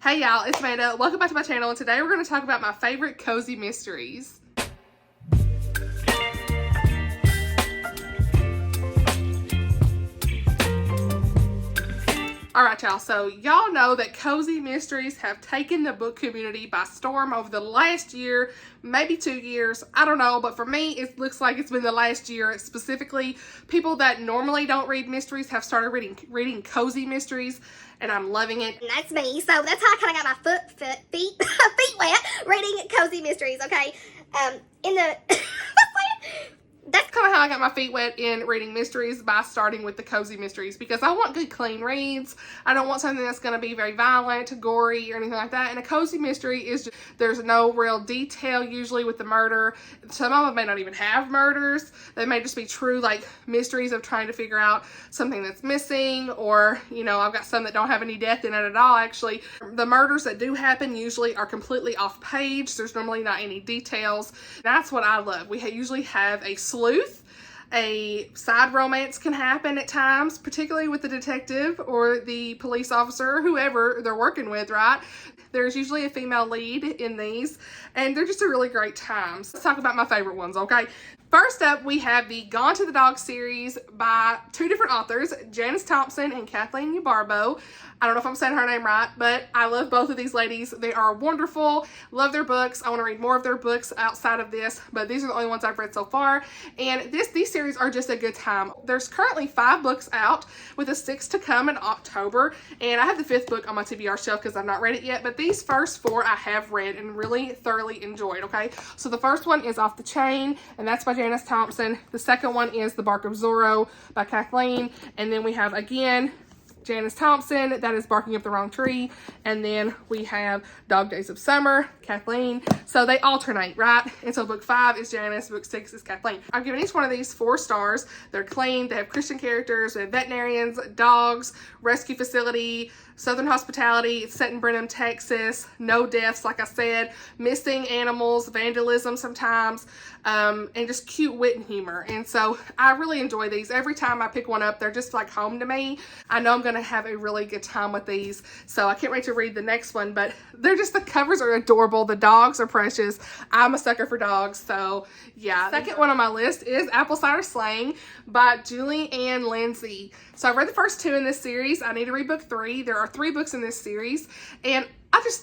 Hey y'all, it's Amanda. Welcome back to my channel, and today we're going to talk about my favorite cozy mysteries. Alright y'all, so y'all know that cozy mysteries have taken the book community by storm over the last year, maybe 2 years, I don't know, but for me it looks like it's been the last year. Specifically, people that normally don't read mysteries have started reading cozy mysteries, and I'm loving it. And that's me, so that's how I kind of got my feet wet reading cozy mysteries, okay? That's kind of how I got my feet wet in reading mysteries, by starting with the cozy mysteries, because I want good, clean reads. I don't want something that's going to be very violent, gory, or anything like that. And a cozy mystery is just, there's no real detail usually with the murder. Some of them may not even have murders. They may just be true, like, mysteries of trying to figure out something that's missing, or, you know, I've got some that don't have any death in it at all, actually. The murders that do happen usually are completely off page. There's normally not any details. That's what I love. We usually have a sleuth. A side romance can happen at times, particularly with the detective or the police officer or whoever they're working with, right? There's usually a female lead in these, and they're just a really great time. So let's talk about my favorite ones, okay? First up, we have the Gone to the Dog series by two different authors, Janice Thompson and Kathleen. I don't know if I'm saying her name right, but I love both of these ladies. They are wonderful. Love their books. I want to read more of their books outside of this, but these are the only ones I've read so far. And these series are just a good time. There's currently 5 books out, with a 6th to come in October. And I have the 5th book on my TBR shelf because I've not read it yet. But these first 4 I have read and really thoroughly enjoyed, okay? So the first one is Off the Chain, and that's by Janice Thompson. The second one is The Bark of Zorro by Kathleen. And then we have, again, Janice Thompson, that is Barking Up the Wrong Tree. And then we have Dog Days of Summer, Kathleen. So they alternate, right? And so book 5 is Janice, book 6 is Kathleen. I've given each one of these 4 stars. They're clean, they have Christian characters, they have veterinarians, dogs, rescue facility, Southern hospitality. It's set in Brenham, Texas. No deaths, like I said. Missing animals, vandalism sometimes, and just cute wit and humor. And so I really enjoy these. Every time I pick one up, they're just like home to me. I know I'm going to have a really good time with these. So I can't wait to read the next one, but they're just, the covers are adorable. The dogs are precious. I'm a sucker for dogs. So yeah. Second one on my list is Apple Cider Slang by Julie Ann Lindsay. So I read the first 2 in this series. I need to read book 3. There are 3 books in this series, and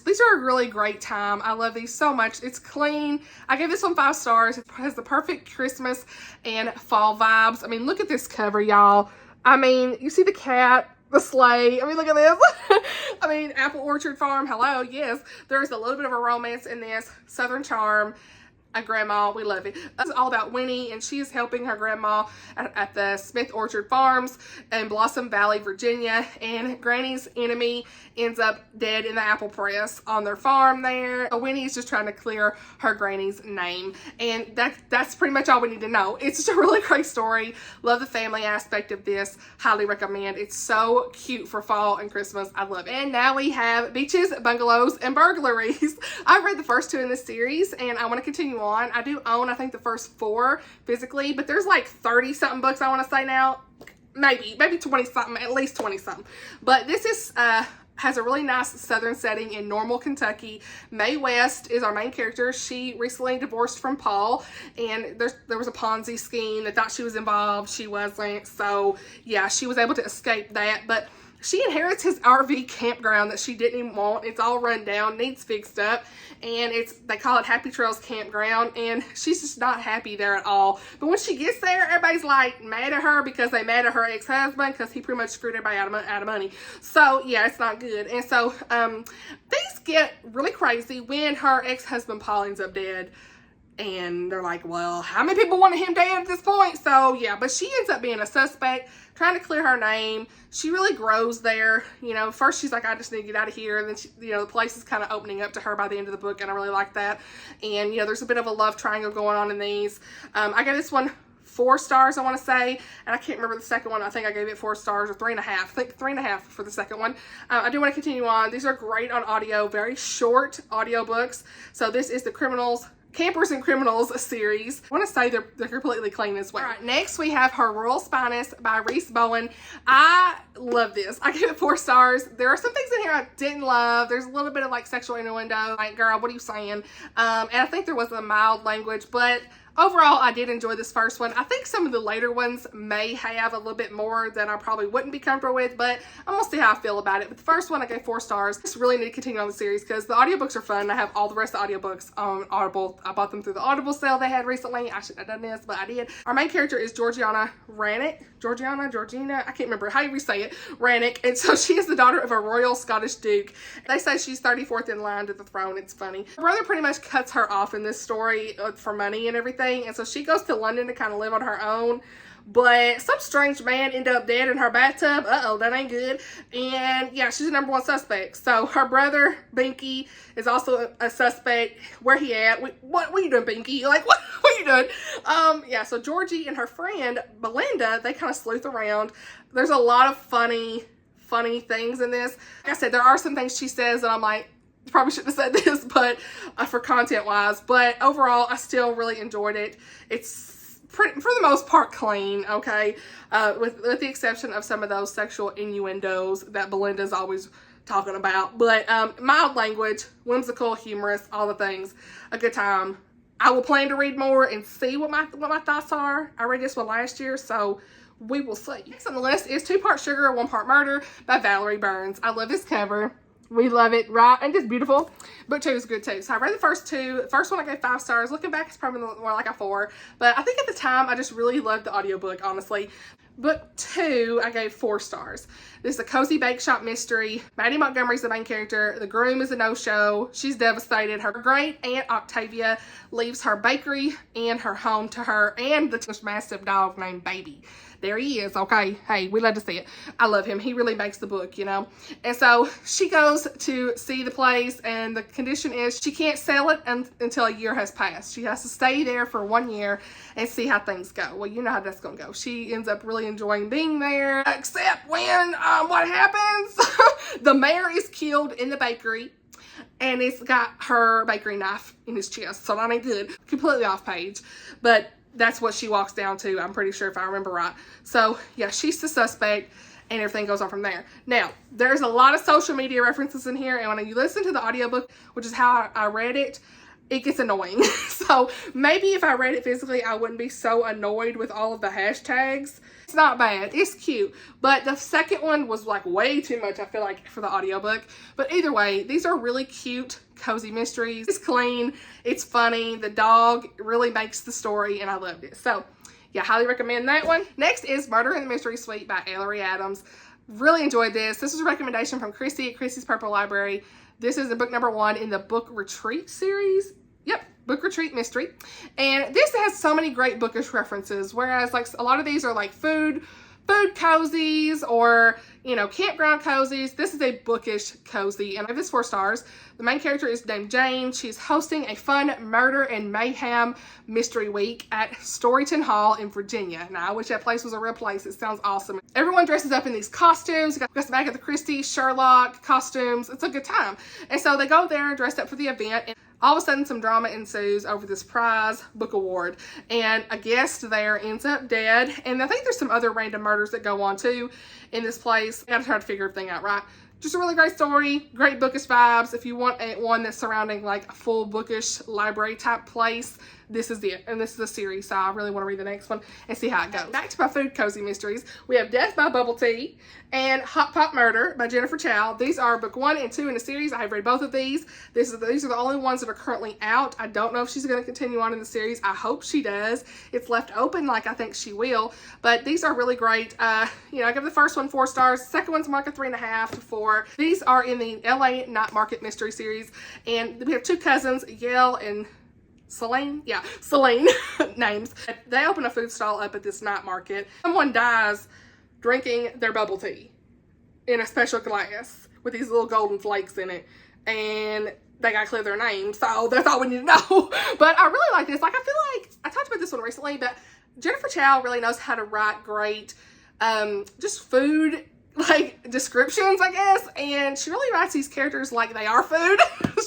these are a really great time. I love these so much. It's clean. I gave this one 5 stars. It has the perfect Christmas and fall vibes. I mean, look at this cover, y'all. I mean, you see the cat, the sleigh. I mean, look at this. I mean, Apple Orchard Farm. Hello. Yes, there's a little bit of a romance in this. Southern charm. A grandma, we love it. It's all about Winnie, and she is helping her grandma at the Smith Orchard Farms in Blossom Valley, Virginia, and Granny's enemy ends up dead in the apple press on their farm there. Winnie is just trying to clear her granny's name, and that's pretty much all we need to know. It's just a really great story. Love the family aspect of this. Highly recommend. It's so cute for fall and Christmas. I love it. And now we have Beaches, Bungalows, and Burglaries. I've read the first 2 in this series, and I want to continue on. I do own, I think, the first 4 physically, but there's like 30 something books, I want to say now. Maybe 20 something, at least 20 something. But this is has a really nice southern setting in Normal, Kentucky. Mae West is our main character. She recently divorced from Paul, and there was a Ponzi scheme. They thought she was involved. She wasn't. So yeah, she was able to escape that, but she inherits his RV campground that she didn't even want. It's all run down, needs fixed up, and they call it Happy Trails Campground, and she's just not happy there at all. But when she gets there, everybody's like mad at her because they mad at her ex-husband because he pretty much screwed everybody out of money. So yeah, it's not good. And so things get really crazy when her ex-husband Paul ends up dead. And they're like, well, how many people wanted him dead at this point? So yeah, but she ends up being a suspect, trying to clear her name. She really grows there. You know, first she's like, I just need to get out of here. And then, the place is kind of opening up to her by the end of the book, and I really like that. And, there's a bit of a love triangle going on in these. I got this one 4 stars, I want to say, and I can't remember the second one. I think I gave it 4 stars or 3.5. I think 3.5 for the second one. I do want to continue on. These are great on audio, very short audio books. So this is The Criminals Campers and Criminals series. I want to say they're completely clean as well. All right, next we have her Royal Spyness by Reese Bowen. I love this. I give it 4 stars. There are some things in here I didn't love. There's a little bit of like sexual innuendo. Like, girl, what are you saying? And I think there was a mild language, but overall, I did enjoy this first one. I think some of the later ones may have a little bit more that I probably wouldn't be comfortable with, but I'm gonna see how I feel about it. But the first one, I gave 4 stars. I just really need to continue on the series because the audiobooks are fun. I have all the rest of the audiobooks on Audible. I bought them through the Audible sale they had recently. I shouldn't have done this, but I did. Our main character is Georgina, I can't remember how you say it, Rannick. And so she is the daughter of a royal Scottish duke. They say she's 34th in line to the throne. It's funny. Her brother pretty much cuts her off in this story for money and everything. And so she goes to London to kind of live on her own. But some strange man ended up dead in her bathtub. Uh-oh, that ain't good. And yeah, she's the #1 suspect. So her brother, Binky, is also a suspect. Where he at? What you doing, Binky? Like, what are you doing? Yeah, so Georgie and her friend, Belinda, they kind of sleuth around. There's a lot of funny things in this. Like I said, there are some things she says that I'm like, probably shouldn't have said this, but for content wise. But overall, I still really enjoyed it. It's for the most part clean, okay, with the exception of some of those sexual innuendos that Belinda's always talking about. But mild language, whimsical, humorous, all the things, a good time. I will plan to read more and see what my thoughts are. I read this one last year, so we will see. Next on the list is 2 Part Sugar, 1 Part Murder by Valerie Burns. I love this cover. We love it, right? And it's beautiful. Book 2 is good too. So I read the first 2. The first one I gave 5 stars. Looking back, it's probably more like a 4. But I think at the time, I just really loved the audiobook, honestly. Book 2, I gave 4 stars. This is a cozy bake shop mystery. Maddie Montgomery's the main character. The groom is a no-show. She's devastated. Her great aunt Octavia leaves her bakery and her home to her and the massive dog named Baby. There he is, okay? Hey, we love to see it. I love him. He really makes the book, you know? And so she goes to see the place, and the condition is she can't sell it until a year has passed. She has to stay there for 1 year and see how things go. Well, you know how that's going to go. She ends up really enjoying being there, except when, what happens? The mayor is killed in the bakery, and it's got her bakery knife in his chest, so that ain't good. Completely off page, but that's what she walks down to, I'm pretty sure, if I remember right. So, yeah, she's the suspect, and everything goes on from there. Now, there's a lot of social media references in here, and when you listen to the audiobook, which is how I read it, it gets annoying. So, maybe if I read it physically, I wouldn't be so annoyed with all of the hashtags. It's not bad. It's cute. But the second one was, like, way too much, I feel like, for the audiobook. But either way, these are really cute, cozy mysteries. It's clean. It's funny. The dog really makes the story, and I loved it. So, yeah, highly recommend that one. Next is Murder in the Mystery Suite by Ellery Adams. Really enjoyed this. This is a recommendation from Chrissy at Chrissy's Purple Library. This is the book #1 in the Book Retreat series. Yep, Book Retreat Mystery. And this has so many great bookish references, whereas like a lot of these are like food cozies or, you know, campground cozies. This is a bookish cozy, and I give this 4 stars. The main character is named Jane. She's hosting a fun murder and mayhem mystery week at Storyton Hall in Virginia. Now, I wish that place was a real place. It sounds awesome. Everyone dresses up in these costumes. You got the Agatha Christie, Sherlock costumes. It's a good time. And so they go there dressed up for the event, and all of a sudden some drama ensues over this prize book award, and a guest there ends up dead. And I think there's some other random murders that go on too in this place. You gotta try to figure everything out, right? Just a really great story, great bookish vibes. If you want one that's surrounding like a full bookish library type place, this is it. And this is a series, so I really want to read the next one and see how it goes. Back to my food cozy mysteries. We have Death by Bubble Tea and Hot Pot Murder by Jennifer Chow. These are book 1 and 2 in the series. I have read both of these. These are the only ones that are currently out. I don't know if she's going to continue on in the series. I hope she does. It's left open like I think she will. But these are really great. You know, I give the first one 4 stars. The second one's marked 3.5 to 4. These are in the LA Night Market Mystery Series. And we have 2 cousins, Yael and Celine? Yeah, Celine names. They open a food stall up at this night market. Someone dies drinking their bubble tea in a special glass with these little golden flakes in it. And they gotta clear their name, so that's all we need to know. But I really like this. Like, I feel like, I talked about this one recently, but Jennifer Chow really knows how to write great, just food like descriptions, I guess, and she really writes these characters like they are food.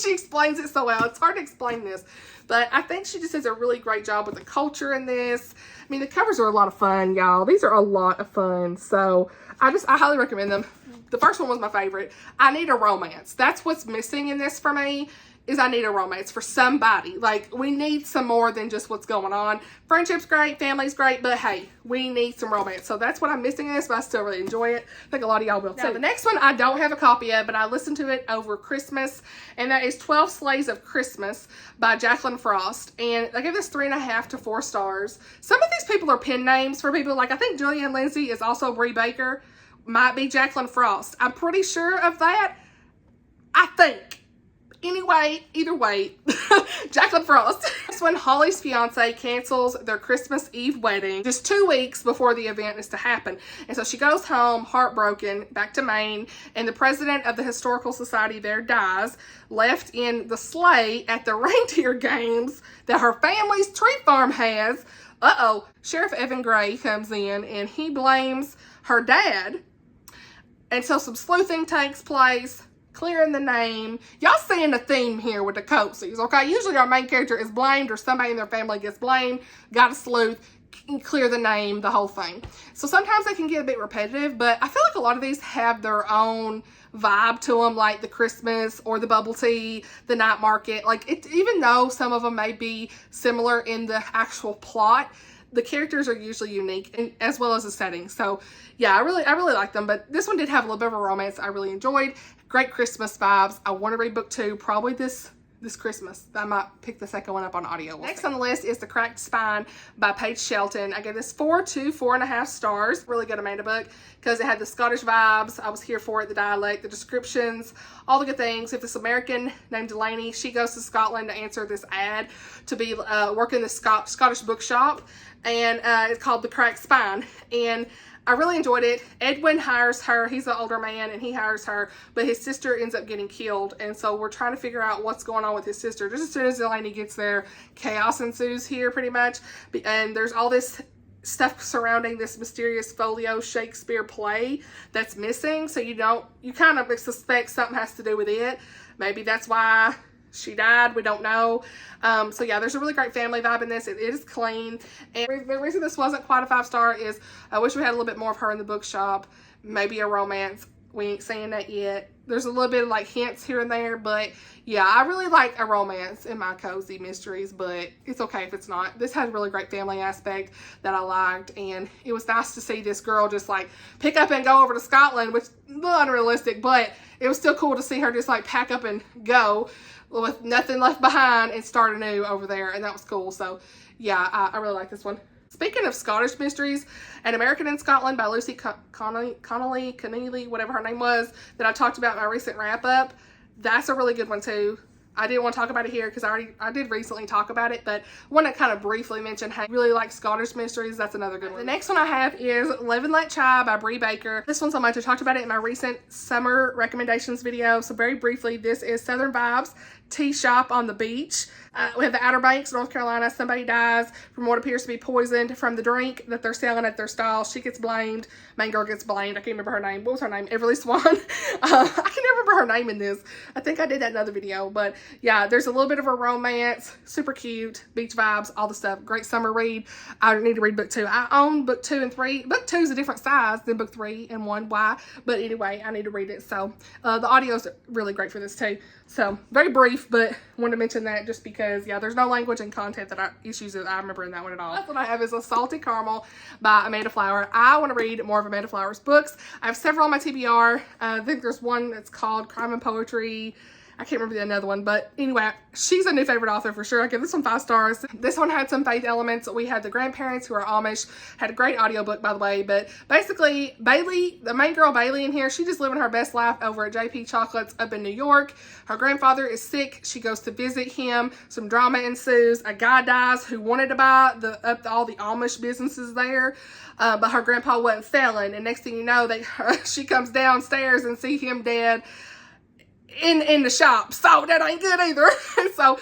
She explains it so well. It's hard to explain this, but I think she just does a really great job with the culture in this. I mean, the covers are a lot of fun, y'all. These are a lot of fun, so I highly recommend them. The first one was my favorite. I need a romance. That's what's missing in this for me, is I need a romance for somebody. Like, we need some more than just what's going on. Friendship's great, family's great, but hey, we need some romance. So that's what I'm missing in this, but I still really enjoy it. I think a lot of y'all will too. Now, the next one I don't have a copy of, but I listened to it over Christmas, and that is 12 Sleighs of Christmas by Jacqueline Frost. And I give this 3.5 to 4 stars. Some of these people are pen names for people. Like, I think Julianne Lindsay is also Brie Baker. Might be Jacqueline Frost. I'm pretty sure of that. I think. Anyway, either way, Jacqueline Frost. This one, Holly's fiance cancels their Christmas Eve wedding just 2 weeks before the event is to happen. And so she goes home, heartbroken, back to Maine, and the president of the Historical Society there dies, left in the sleigh at the reindeer games that her family's tree farm has. Sheriff Evan Gray comes in, and he blames her dad. And so some sleuthing takes place, clearing the name. Y'all seeing the theme here with the coatsies, okay? Usually our main character is blamed, or somebody in their family gets blamed, got a sleuth, clear the name, the whole thing. So sometimes they can get a bit repetitive, but I feel like a lot of these have their own vibe to them, like the Christmas or the bubble tea, the night market. Like, even though some of them may be similar in the actual plot, the characters are usually unique, as well as the setting. So yeah, I really like them, but this one did have a little bit of a romance I really enjoyed. Great Christmas vibes. I want to read book 2 probably this Christmas. I might pick the second one up on audio. Next on the list is The Cracked Spine by Paige Shelton. I gave this 4 to 4.5 stars. Really good Amanda book because it had the Scottish vibes. I was here for it, the dialect, the descriptions, all the good things. If this American named Delaney, she goes to Scotland to answer this ad to be working the Scottish bookshop, and it's called The Cracked Spine. And I really enjoyed it. Edwin hires her. He's an older man, and he hires her, but his sister ends up getting killed, and so we're trying to figure out what's going on with his sister. Just as soon as Delaney gets there, chaos ensues here pretty much, and there's all this stuff surrounding this mysterious folio Shakespeare play that's missing, so you kind of suspect something has to do with it. Maybe that's why she died, we don't know. So yeah, there's a really great family vibe in this. It is clean, and the reason this wasn't quite a 5-star is I wish we had a little bit more of her in the bookshop, maybe a romance. We ain't saying that yet. There's a little bit of like hints here and there, but yeah, I really like a romance in my cozy mysteries, but it's okay if it's not. This has a really great family aspect that I liked, and it was nice to see this girl just like pick up and go over to Scotland, which is a little unrealistic, but it was still cool to see her just like pack up and go with nothing left behind and start anew over there, and that was cool. So yeah, I really like this one. Speaking of Scottish mysteries, An American in Scotland by Lucy Connelly, whatever her name was, that I talked about in my recent wrap-up, that's a really good one too. I didn't want to talk about it here because I did recently talk about it, but I want to kind of briefly mention how I really like Scottish mysteries. That's another good one. The next one I have is Live and Let Chai by Brie Baker. This one's so much. I talked about it in my recent summer recommendations video. So very briefly, this is Southern Vibes, tea shop on the beach. We have the Outer Banks, North Carolina. Somebody dies from what appears to be poisoned from the drink that they're selling at their stall. She gets blamed. Main girl gets blamed. I can't remember her name. What was her name? Everly Swan. I can't remember her name in this. I think I did that in another video. But yeah, there's a little bit of a romance. Super cute. Beach vibes. All the stuff. Great summer read. I need to read book 2. I own book 2 and 3. Book 2 is a different size than book 3 and 1. Why? But anyway, I need to read it. So the audio is really great for this too. So very brief, but wanted to mention that just because, yeah, there's no language and content issues that I remember in that one at all. Last one I have is A Salty Caramel by Amanda Flower. I want to read more of Amanda Flower's books. I have several on my TBR. I think there's one that's called Crime and Poetry. I can't remember the another one, but anyway, she's a new favorite author for sure. I give this one 5 stars. This one had some faith elements. We had the grandparents who are Amish, had a great audiobook by the way, but basically Bailey, the main girl Bailey in here, she's just living her best life over at JP Chocolates up in New York. Her grandfather is sick. She goes to visit him. Some drama ensues. A guy dies who wanted to buy all the Amish businesses there, but her grandpa wasn't selling. And next thing you know, she comes downstairs and see him dead. in the shop, so that ain't good either. So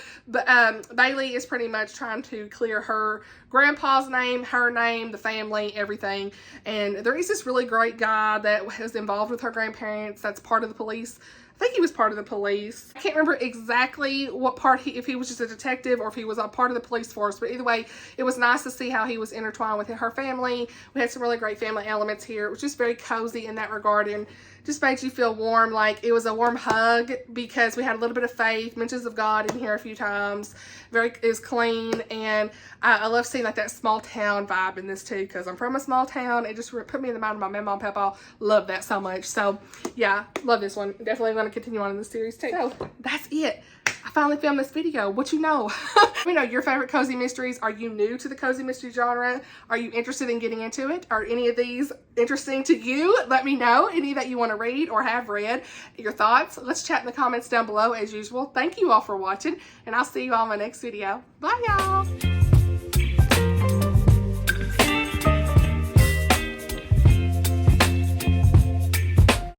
Bailey is pretty much trying to clear her grandpa's name, her name, the family, everything. And there is this really great guy that was involved with her grandparents that's part of the police. I think he was part of the police. I can't remember exactly what part, if he was just a detective or if he was a part of the police force, but either way, it was nice to see how he was intertwined with her family. We had some really great family elements here. It was just very cozy in that regard, and just made you feel warm. Like it was a warm hug because we had a little bit of faith, mentions of God in here a few times. Is clean, and I love seeing like that small town vibe in this too, because I'm from a small town. It just put me in the mind of my mama and papa. Love that so much. So yeah, love this one. Definitely going to continue on in this series too. So that's it. I finally filmed this video. What you know? Let me know your favorite cozy mysteries. Are you new to the cozy mystery genre? Are you interested in getting into it? Are any of these interesting to you? Let me know. Any that you want to read or have read. Your thoughts. Let's chat in the comments down below as usual. Thank you all for watching, and I'll see you all in my next video. Bye y'all.